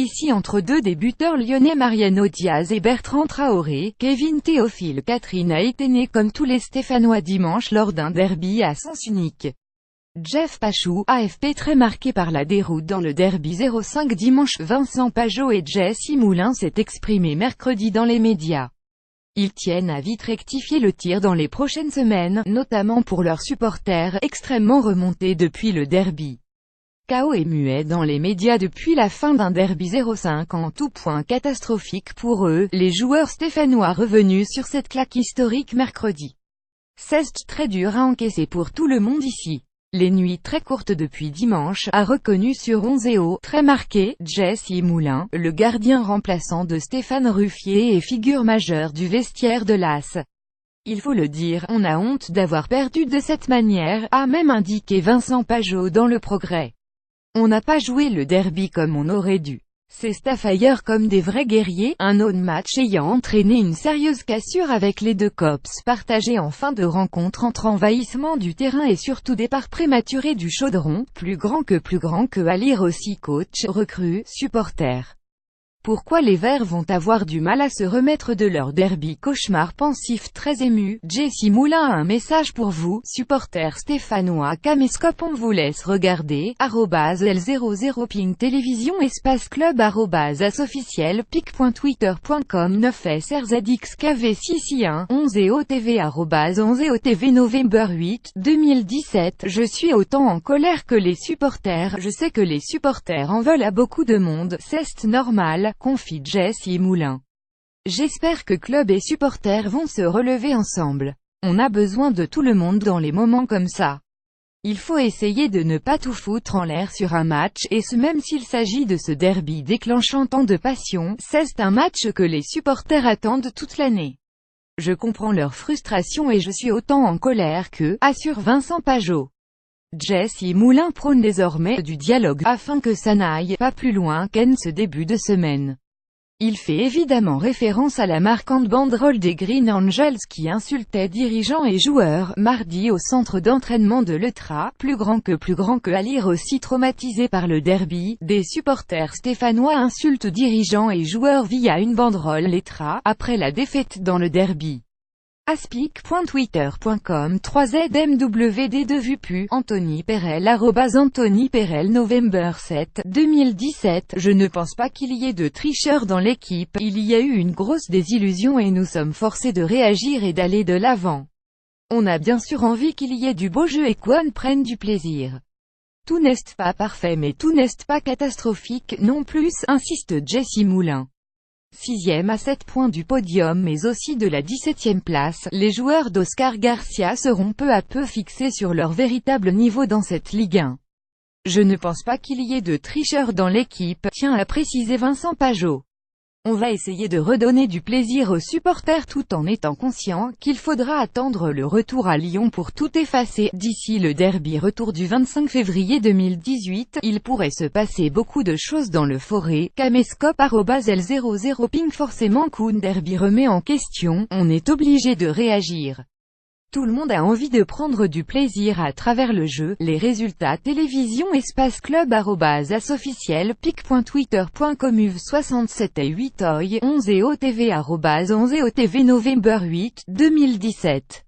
ici entre deux des buteurs lyonnais Mariano Diaz et Bertrand Traoré. Kevin Théophile Catherine a été né comme tous les Stéphanois dimanche lors d'un derby à sens unique. Jeff Pachou, AFP très marqué par la déroute dans le derby 05 dimanche. Vincent Pajot et Jesse Moulin s'est exprimé mercredi dans les médias. Ils tiennent à vite rectifier le tir dans les prochaines semaines, notamment pour leurs supporters, extrêmement remontés depuis le derby. Chaos et muet dans les médias depuis la fin d'un derby 05 en tout point catastrophique pour eux, les joueurs stéphanois revenus sur cette claque historique mercredi. C'est très dur à encaisser pour tout le monde ici. Les nuits très courtes depuis dimanche, a reconnu sur 11 très marqué, Jesse Moulin, le gardien remplaçant de Stéphane Ruffier et figure majeure du vestiaire de l'AS. Il faut le dire, on a honte d'avoir perdu de cette manière, a même indiqué Vincent Pajot dans Le Progrès. On n'a pas joué le derby comme on aurait dû. Ces staffailleurs comme des vrais guerriers, un non-match ayant entraîné une sérieuse cassure avec les deux cops partagés en fin de rencontre entre envahissement du terrain et surtout départ prématuré du chaudron, plus grand que à lire aussi coach, recrues, supporters. Pourquoi les Verts vont avoir du mal à se remettre de leur derby cauchemar pensif très ému. Jesse Moulin a un message pour vous, supporters stéphanois. Caméscope on vous laisse regarder, @L00 Ping Télévision Espace Club @asofficiel pic.twitter.com 9SRZXKV6I1 11EOTV @11EOTV November 8, 2017 Je suis autant en colère que les supporters, je sais que les supporters en veulent à beaucoup de monde, c'est normal, confie Jesse Moulin. J'espère que club et supporters vont se relever ensemble. On a besoin de tout le monde dans les moments comme ça. Il faut essayer de ne pas tout foutre en l'air sur un match, et ce même s'il s'agit de ce derby déclenchant tant de passion, c'est un match que les supporters attendent toute l'année. Je comprends leur frustration et je suis autant en colère que, assure Vincent Pajot. Jesse Moulin prône désormais du dialogue, afin que ça n'aille pas plus loin qu'en ce début de semaine. Il fait évidemment référence à la marquante banderole des Green Angels qui insultait dirigeants et joueurs, mardi au centre d'entraînement de l'Etra, plus grand que à lire aussi traumatisé par le derby, des supporters stéphanois insultent dirigeants et joueurs via une banderole l'Etra, après la défaite dans le derby. aspic.twitter.com 3ZMWD2VUPU Anthony Perel @Anthony Perel November 7, 2017 Je ne pense pas qu'il y ait de tricheurs dans l'équipe, il y a eu une grosse désillusion et nous sommes forcés de réagir et d'aller de l'avant. On a bien sûr envie qu'il y ait du beau jeu et qu'on prenne du plaisir. Tout n'est pas parfait mais tout n'est pas catastrophique non plus, insiste Jesse Moulin. 6e à 7 points du podium mais aussi de la 17e place, les joueurs d'Oscar Garcia seront peu à peu fixés sur leur véritable niveau dans cette Ligue 1. Je ne pense pas qu'il y ait de tricheurs dans l'équipe, tient à préciser Vincent Pajot. On va essayer de redonner du plaisir aux supporters tout en étant conscient qu'il faudra attendre le retour à Lyon pour tout effacer. D'ici le derby retour du 25 février 2018, il pourrait se passer beaucoup de choses dans le Forêt. Caméscope @L00 Ping forcément qu'un derby remet en question, on est obligé de réagir. Tout le monde a envie de prendre du plaisir à travers le jeu, les résultats télévision espace club @asofficiel pic.twitter.com UV67 et 8 OI 11EOTV @11EOTV November 8, 2017